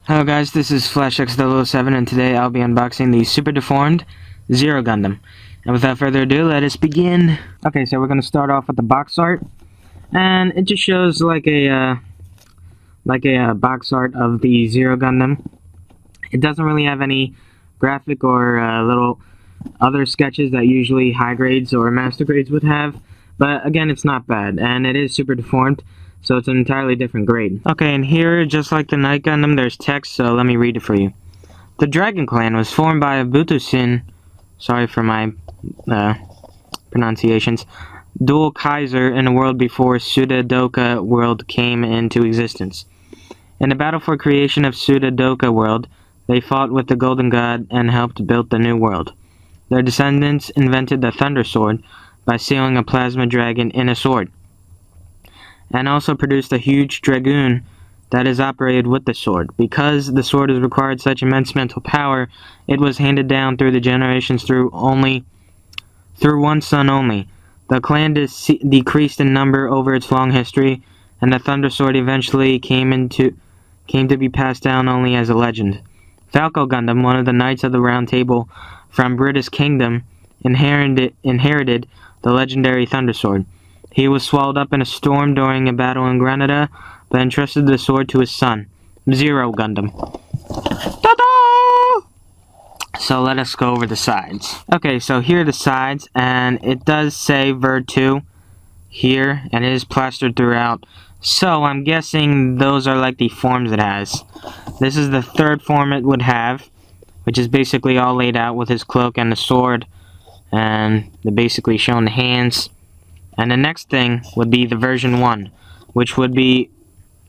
Hello guys, this is FlashX007 and today I'll be unboxing the Super Deformed Zero Gundam. And without further ado, let us begin. Okay, so we're going to start off with the box art. And it just shows like a box art of the Zero Gundam. It doesn't really have any graphic or little other sketches that usually high grades or master grades would have. But again, it's not bad, and it is super deformed, so it's an entirely different grade. Okay, and here, just like the Night Gundam, there's text, so let me read it for you. The Dragon Clan was formed by Butusin, sorry for my pronunciations, Dual Kaiser in a world before Sudadoka world came into existence. In the battle for creation of Sudadoka world, they fought with the Golden God and helped build the new world. Their descendants invented the Thunder Sword by sealing a plasma dragon in a sword, and also produced a huge dragoon that is operated with the sword. Because the sword has required such immense mental power, it was handed down through the generations through one son only. The clan decreased in number over its long history, and the Thunder Sword eventually came to be passed down only as a legend. Falco Gundam, one of the Knights of the Round Table from British Kingdom, inherited the legendary Thunder Sword. He was swallowed up in a storm during a battle in Granada, but entrusted the sword to his son, Zero Gundam. Ta-da! So let us go over the sides. Okay, so here are the sides, and it does say Verd 2 here, and it is plastered throughout. So I'm guessing those are like the forms it has. This is the third form it would have, which is basically all laid out with his cloak and the sword, and they're basically showing the hands. And the next thing would be the version 1, which would be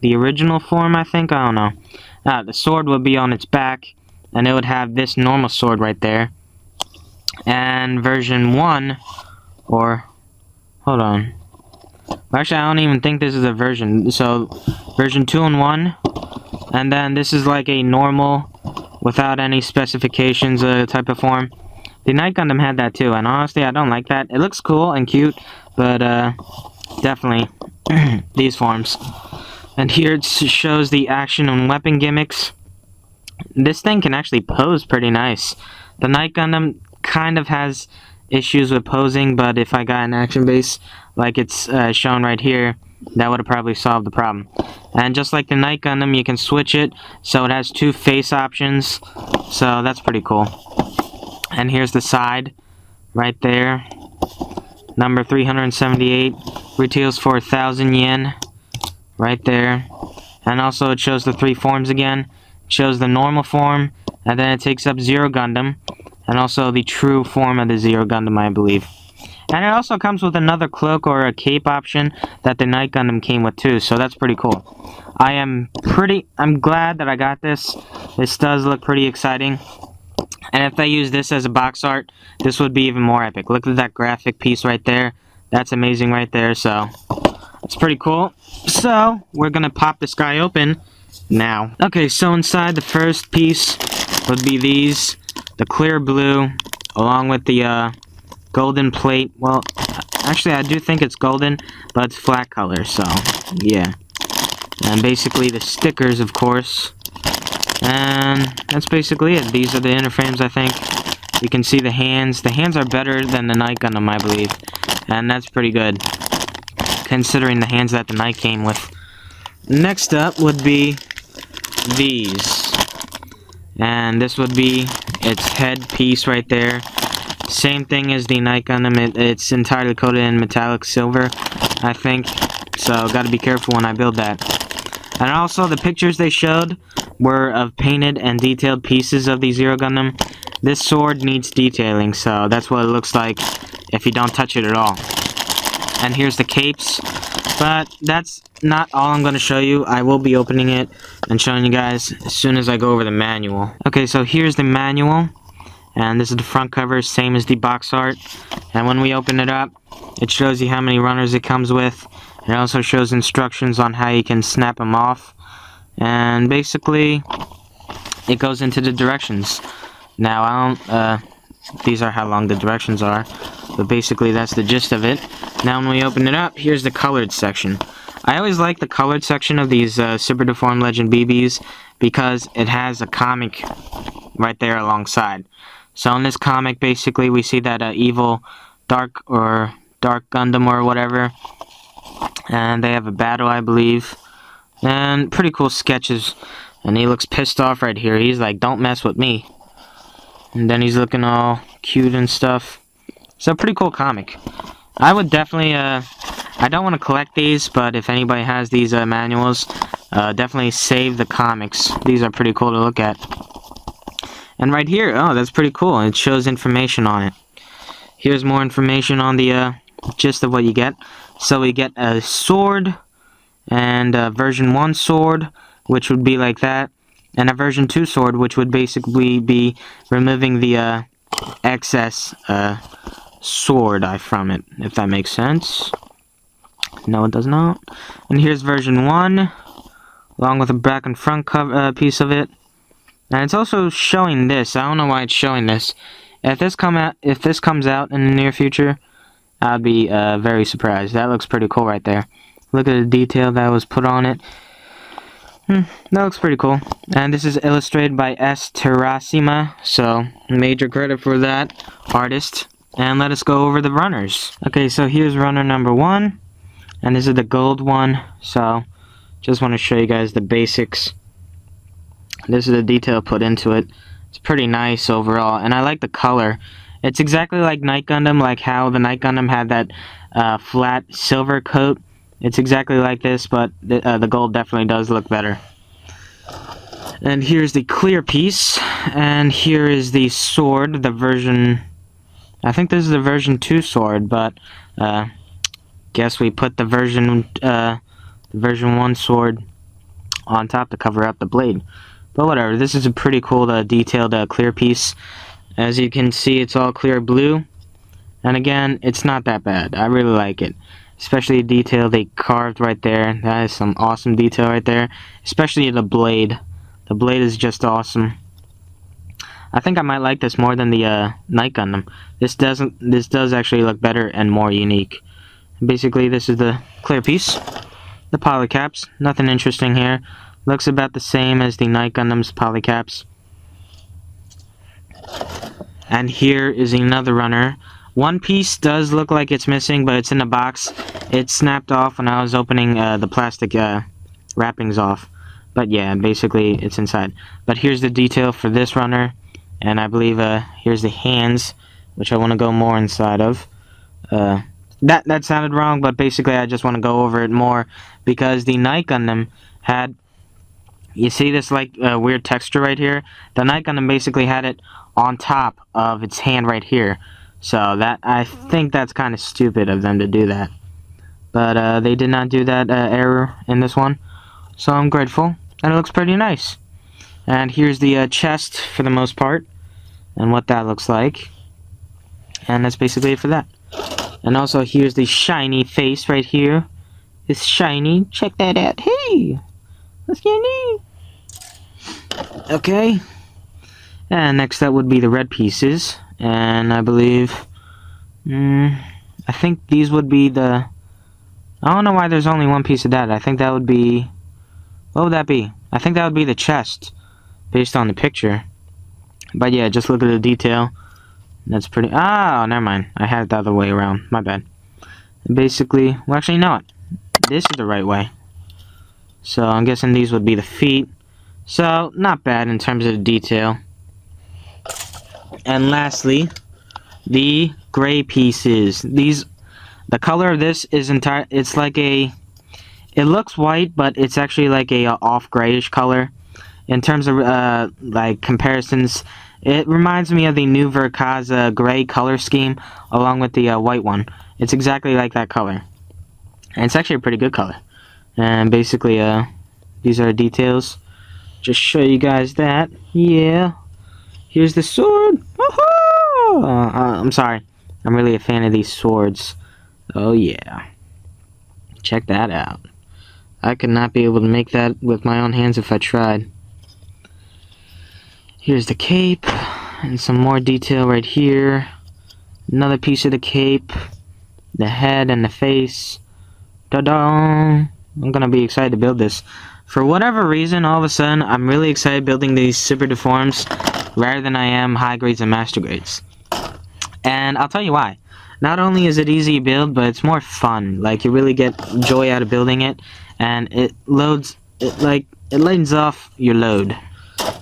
the original form, I think. I don't know. The sword would be on its back, and it would have this normal sword right there. And version 1, or hold on. Actually, I don't even think this is a version. So version 2 and 1, and then this is like a normal, without any specifications type of form. The Night Gundam had that too, and honestly, I don't like that. It looks cool and cute, but definitely these forms. And here it shows the action and weapon gimmicks. This thing can actually pose pretty nice. The Night Gundam kind of has issues with posing, but if I got an action base like it's shown right here, that would have probably solved the problem. And just like the Night Gundam, you can switch it, so it has 2 face options, so that's pretty cool. And here's the side, right there. Number 378, retails for 1,000 yen, right there. And also it shows the 3 forms again. It shows the normal form, and then it takes up Zero Gundam, and also the true form of the Zero Gundam, I believe. And it also comes with another cloak or a cape option that the Night Gundam came with too, so that's pretty cool. I'm glad that I got this. This does look pretty exciting. And if they use this as a box art, this would be even more epic. Look at that graphic piece right there. That's amazing right there, so it's pretty cool. So, we're gonna pop this guy open now. Okay, so inside the first piece would be these. The clear blue, along with the golden plate. Well, actually I do think it's golden, but it's flat color, so yeah. And basically the stickers, of course. And that's basically it. These are the inner frames, I think. You can see the hands. The hands are better than the Night Gundam, I believe. And that's pretty good, considering the hands that the Night came with. Next up would be these. And this would be its head piece right there. Same thing as the Night Gundam. It's entirely coated in metallic silver, I think. So, gotta be careful when I build that. And also, the pictures they showed were of painted and detailed pieces of the Zero Gundam. This sword needs detailing, so that's what it looks like if you don't touch it at all. And here's the capes. But that's not all I'm going to show you. I will be opening it and showing you guys as soon as I go over the manual. Okay, so here's the manual. And this is the front cover, same as the box art. And when we open it up, it shows you how many runners it comes with. It also shows instructions on how you can snap them off. And basically, it goes into the directions. Now, these are how long the directions are. But basically, that's the gist of it. Now, when we open it up, here's the colored section. I always like the colored section of these Super Deformed Legend BBs because it has a comic right there alongside. So in this comic, basically, we see that evil Dark Gundam or whatever, and they have a battle, I believe, and pretty cool sketches. And he looks pissed off right here. He's like, "Don't mess with me." And then he's looking all cute and stuff. So pretty cool comic. I would definitely, I don't want to collect these, but if anybody has these manuals, definitely save the comics. These are pretty cool to look at. And right here, oh, that's pretty cool. It shows information on it. Here's more information on the gist of what you get. So we get a sword, and a version 1 sword, which would be like that, and a version 2 sword, which would basically be removing the excess sword from it, if that makes sense. No, it does not. And here's version 1, along with a back and front cover piece of it. And it's also showing this. I don't know why it's showing this. If this comes out in the near future, I'd be very surprised. That looks pretty cool right there. Look at the detail that was put on it. That looks pretty cool. And this is illustrated by S. Terracima, so major credit for that artist. And let us go over the runners. Okay, so here's runner number 1, and this is the gold one. So just want to show you guys the basics. This is the detail put into it. It's pretty nice overall, and I like the color. It's exactly like Night Gundam, like how the Night Gundam had that flat silver coat. It's exactly like this, but the gold definitely does look better. And here's the clear piece, and here is the sword, the version... I think this is the version 2 sword, but guess we put the version 1 sword on top to cover up the blade. But whatever, this is a pretty cool detailed clear piece. As you can see, it's all clear blue. And again, it's not that bad. I really like it. Especially the detail they carved right there. That is some awesome detail right there. Especially the blade. The blade is just awesome. I think I might like this more than the Night Gundam. This does actually look better and more unique. Basically, this is the clear piece. The polycaps. Nothing interesting here. Looks about the same as the Night Gundam's polycaps. And here is another runner. One piece does look like it's missing, but it's in the box. It snapped off when I was opening the plastic wrappings off. But yeah, basically it's inside. But here's the detail for this runner. And I believe here's the hands, which I want to go more inside of. That sounded wrong, but basically I just want to go over it more. Because the Night Gundam had... You see this like weird texture right here? The Night Gundam basically had it on top of its hand right here. So that, I think that's kind of stupid of them to do that. But they did not do that error in this one. So I'm grateful. And it looks pretty nice. And here's the chest for the most part. And what that looks like. And that's basically it for that. And also here's the shiny face right here. It's shiny. Check that out. Hey! Let's get neat. Okay. And next up would be the red pieces. And I believe... I think these would be the... I don't know why there's only one piece of that. I think that would be... What would that be? I think that would be the chest. Based on the picture. But yeah, just look at the detail. That's pretty... Oh, never mind. I had it the other way around. My bad. And basically... Well, actually, no. This is the right way. So I'm guessing these would be the feet. So, not bad in terms of the detail. And lastly, the gray pieces. The color of this is it's like a... It looks white, but it's actually like a off grayish color. In terms of like comparisons, it reminds me of the new Verkaza gray color scheme along with the white one. It's exactly like that color. And it's actually a pretty good color. And basically, these are details. Just show you guys that. Yeah. Here's the sword. I'm sorry. I'm really a fan of these swords. Oh yeah. Check that out. I could not be able to make that with my own hands if I tried. Here's the cape. And some more detail right here. Another piece of the cape. The head and the face. Ta-da! I'm gonna be excited to build this. For whatever reason, all of a sudden, I'm really excited building these super deforms rather than I am high grades and master grades. And I'll tell you why. Not only is it easy to build, but it's more fun. Like, you really get joy out of building it, and it lightens off your load.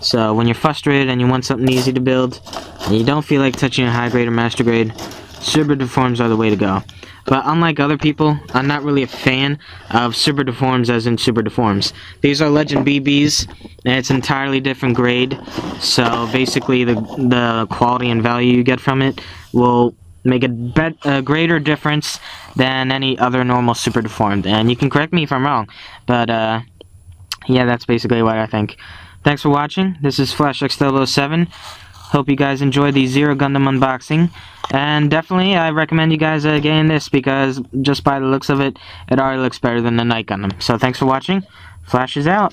So when you're frustrated and you want something easy to build, and you don't feel like touching a high grade or master grade, super deforms are the way to go. But unlike other people, I'm not really a fan of super deforms as in super deforms. These are Legend BBs, and it's an entirely different grade. So basically the quality and value you get from it will make a greater difference than any other normal super deformed. And you can correct me if I'm wrong, but yeah, that's basically what I think. Thanks for watching. This is FlashX007. Hope you guys enjoyed the Zero Gundam unboxing. And definitely, I recommend you guys getting this because just by the looks of it, it already looks better than the Night Gundam. So thanks for watching. Flash is out.